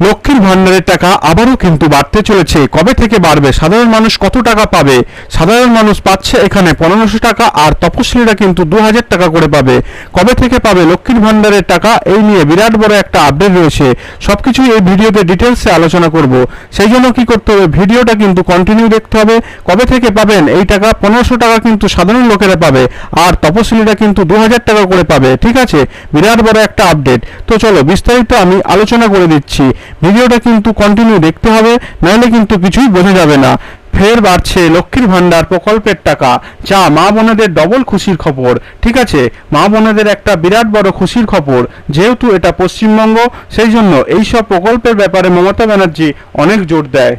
লক্ষ্মীর ভান্ডারের টাকা আবারও কিন্তু বাড়তে চলেছে। কবে থেকে বাড়বে, সাধারণ মানুষ কত টাকা পাবে? সাধারণ মানুষ পাচ্ছে এখানে 1500 টাকা, আর তপশিলীরা কিন্তু 2000 টাকা করে পাবে। কবে থেকে পাবে লক্ষ্মীর ভান্ডারের টাকা, এই নিয়ে বিরাট বড় একটা আপডেট রয়েছে। সবকিছুই এই ভিডিওতে ডিটেলসে আলোচনা করব। সেই জন্য কি করতে হবে, ভিডিওটা কিন্তু কন্টিনিউ দেখতে হবে। কবে থেকে পাবেন এই টাকা? 1500 টাকা কিন্তু সাধারণ লোকেরা পাবে, আর তপশিলীরা কিন্তু 2000 টাকা করে পাবে। ঠিক আছে, বিরাট বড় একটা আপডেট। তো চলো বিস্তারিত আমি আলোচনা করে দিচ্ছি। ভিডিওটা কিন্তু কন্টিনিউ দেখতে হবে, নাহলে কিন্তু কিছুই বোঝা যাবে না। ফের বাড়ছে লক্ষ্মীর ভান্ডার প্রকল্পের টাকা, যা মা বোনেদের ডবল খুশির খবর। ঠিক আছে, মা বোনেদের একটা বিরাট বড় খুশির খবর। যেহেতু এটা পশ্চিমবঙ্গ, সেই জন্য এইসব প্রকল্পের ব্যাপারে মমতা ব্যানার্জি অনেক জোর দেয়।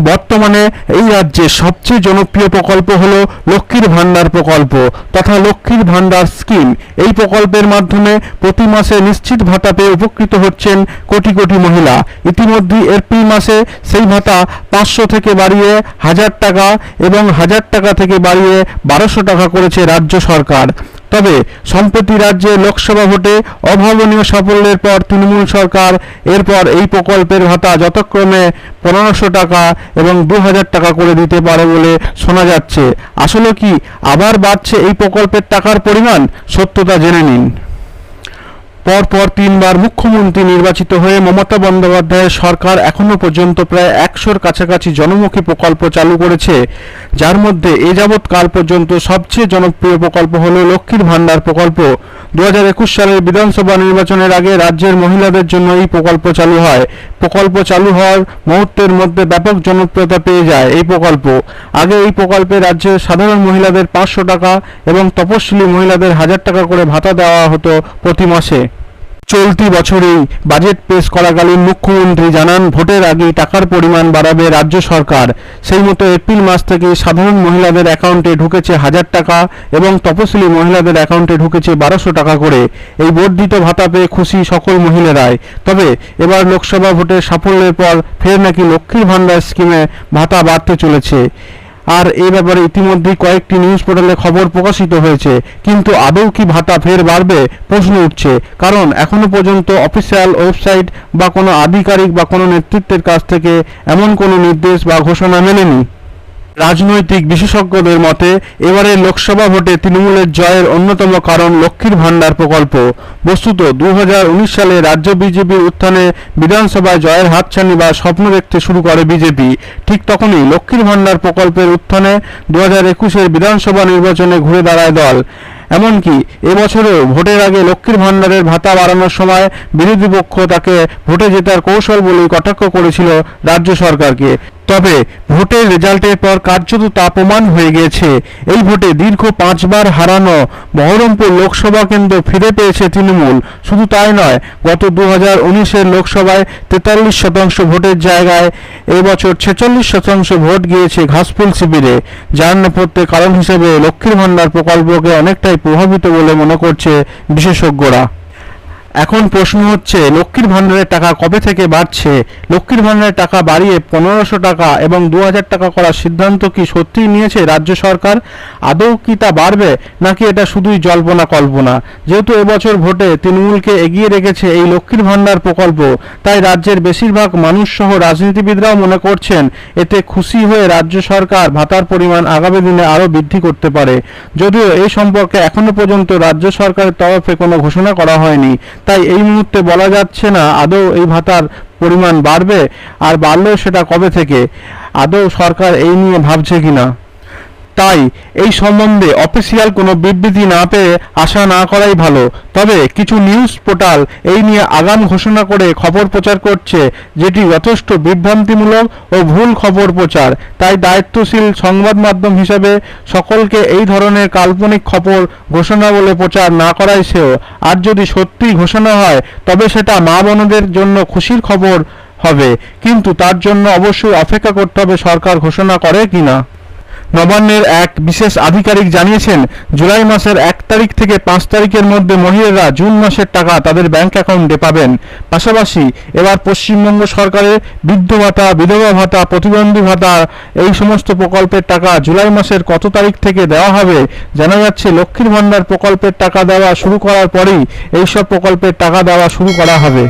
বর্তমানে এই রাজ্যে সবচেয়ে জনপ্রিয় প্রকল্প হলো লক্ষ্মীর ভান্ডার প্রকল্প তথা লক্ষ্মীর ভান্ডার স্কিম। এই প্রকল্পের মাধ্যমে প্রতি মাসে নিশ্চিত ভাতা পেয়ে উপকৃত হচ্ছেন কোটি কোটি মহিলা। ইতিমধ্যে এপ্রিল মাসে সেই ভাতা 500 থেকে বাড়িয়ে 1000 টাকা এবং 1000 টাকা থেকে বাড়িয়ে 1200 টাকা করেছে রাজ্য সরকার। তবে সম্প্রতি রাজ্যে লোকসভা ভোটে অভাবনীয় সাফল্যের পর তৃণমূল সরকার এরপর এই প্রকল্পের ভাতা যথাক্রমে 1500 টাকা এবং 2000 টাকা করে দিতে পারে বলে শোনা যাচ্ছে। আসলে কি আবার বাড়ছে এই প্রকল্পের টাকার পরিমাণ? সত্যতা জেনে নিন। পরপর 3 বার মুখ্যমন্ত্রী নির্বাচিত হয়ে মমতা বন্দ্যোপাধ্যায়ের সরকার এখনো পর্যন্ত প্রায় 100-র কাছাকাছি জনমুখী প্রকল্প চালু করেছে, যার মধ্যে এ যাবৎ কাল পর্যন্ত সবচেয়ে জনপ্রিয় প্রকল্প হল লক্ষ্মীর ভান্ডার প্রকল্প। 2021 সালের বিধানসভা নির্বাচনের আগে রাজ্যের মহিলাদের জন্য এই প্রকল্প চালু হয়। প্রকল্প চালু হওয়ার মুহূর্তের মধ্যে ব্যাপক জনপ্রিয়তা পেয়ে যায় এই প্রকল্প। আগে এই প্রকল্পে রাজ্যের সাধারণ মহিলাদের 500 টাকা এবং তপশিলি মহিলাদের 1000 টাকা করে ভাতা দেওয়া হতো প্রতি মাসে। চলতি বছরেই বাজেট পেশ করাকালীন মুখ্যমন্ত্রী জানান ভোটের আগেই টাকার পরিমাণ বাড়াবে রাজ্য সরকার। সেই মতো এপ্রিল মাস থেকে সাধারণ মহিলাদের অ্যাকাউন্টে ঢুকেছে 1000 টাকা এবং তপশিলি মহিলাদের অ্যাকাউন্টে ঢুকেছে 1200 টাকা করে। এই বর্ধিত ভাতা পেয়ে খুশি সকল মহিলারাই। তবে এবার লোকসভা ভোটের সাফল্যের পর ফের নাকি লক্ষ্মীর ভান্ডার স্কিমে ভাতা বাড়তে চলেছে। আর এই ব্যাপারে ইতিমধ্যেই কয়েকটি নিউজ পোর্টালে খবর প্রকাশিত হয়েছে, কিন্তু আদৌ কি ভাতা ফের বাড়বে প্রশ্ন উঠছে। কারণ এখনো পর্যন্ত অফিসিয়াল ওয়েবসাইট বা কোনো আধিকারিক বা কোনো নেতৃত্বের কাছ থেকে এমন কোনো নির্দেশ বা ঘোষণা মেলেনি। রাজনৈতিক বিশেষজ্ঞদের মতে এবারের লোকসভা ভোটে তৃণমূলের জয়ের অন্যতম কারণ লক্ষ্মীর ভান্ডার প্রকল্প। বস্তুত 2019 সালে রাজ্য বিজেপির উত্থানে বিধানসভায় জয়ের হাতছানি বা স্বপ্ন দেখতে শুরু করে বিজেপি। ঠিক তখনই লক্ষ্মীর ভান্ডার প্রকল্পের উত্থানে 2021-এর বিধানসভা নির্বাচনে ঘুরে দাঁড়ায় দল। এমনকি এবছরেও ভোটের আগে লক্ষ্মীর ভান্ডারের ভাতা বাড়ানোর সময় বিরোধী পক্ষ তাকে ভোটে জেতার কৌশল বলেই কটাক্ষ করেছিল রাজ্য সরকারকে। তবে ভোটের রেজাল্টের পর কার্যত তা প্রমাণ হয়ে গিয়েছে। এই ভোটে দীর্ঘ 5 বার হারানো বহরমপুর লোকসভা কেন্দ্র ফিরে পেয়েছে তৃণমূল। শুধু তাই নয়, গত 2019-এর লোকসভায় 43% ভোটের জায়গায় এবছর 46% ভোট গিয়েছে ঘাসফুল শিবিরে, যার নেপথ্যে কারণ হিসেবে লক্ষ্মীর ভান্ডার প্রকল্পকে অনেকটাই প্রভাবিত বলে মনে করছে বিশেষজ্ঞরা। এখন প্রশ্ন হচ্ছে লক্ষ্মীর ভান্ডারের টাকা কবে থেকে বাড়ছে? লক্ষ্মীর ভান্ডারের টাকা বাড়িয়ে 1500 টাকা এবং 2000 টাকা করার সিদ্ধান্ত কি সত্যিই নিয়েছে রাজ্য সরকার? আদৌ কি তা বাড়বে, নাকি এটা শুধুই জল্পনা কল্পনা? যেহেতু এবছর ভোটে তৃণমূলকে এগিয়ে রেখেছে এই লক্ষ্মীর ভান্ডার প্রকল্প, তাই রাজ্যের বেশিরভাগ মানুষ সহ রাজনীতিবিদরাও মনে করছেন এতে খুশি হয়ে রাজ্য সরকার ভাতার পরিমাণ আগামী দিনে আরও বৃদ্ধি করতে পারে। যদিও এই সম্পর্কে এখনো পর্যন্ত রাজ্য সরকারের তরফে কোনো ঘোষণা করা হয়নি, তাই এই মুহূর্তে বলা যাচ্ছে না আদৌ এই ভাতার পরিমাণ বাড়বে, আর বাড়লেও সেটা কবে থেকে। আদৌ সরকার এই নিয়ে ভাবছে কিনা। তাই এই সম্বন্ধে অফিসিয়াল কোনো বিবৃতি না পেয়ে আশা না করাই ভালো। তবে কিছু নিউজ পোর্টাল এই নিয়ে আগাম ঘোষণা করে খবর প্রচার করছে, যেটি যথেষ্ট বিভ্রান্তিমূলক ও ভুল খবর প্রচার। তাই দায়িত্বশীল সংবাদ মাধ্যম হিসেবে সকলকে এই ধরনের কাল্পনিক খবর ঘোষণা বলে প্রচার না করাই শ্রেয়। আর যদি সত্যিই ঘোষণা হয় তবে সেটা মা বোনদের জন্য খুশির খবর হবে, কিন্তু তার জন্য অবশ্যই অপেক্ষা করতে হবে সরকার ঘোষণা করে কিনা। নবান্নের এক বিশেষ আধিকারিক জানিয়েছেন, জুলাই মাসের 1 তারিখ থেকে 5 তারিখের মধ্যে মহিলারা জুন মাসের টাকা তাদের ব্যাংক অ্যাকাউন্টে পাবেন। পাশাপাশি এবার পশ্চিমবঙ্গ সরকারের বৃদ্ধ ভাতা, বিধবা ভাতা, প্রতিবন্ধী ভাতা এই সমস্ত প্রকল্পের টাকা জুলাই মাসের কত তারিখ থেকে দেওয়া হবে জানা যাচ্ছে। লক্ষ্মীর ভান্ডার প্রকল্পের টাকা দেওয়া শুরু করার পরেই এইসব প্রকল্পের টাকা দেওয়া শুরু করা হবে।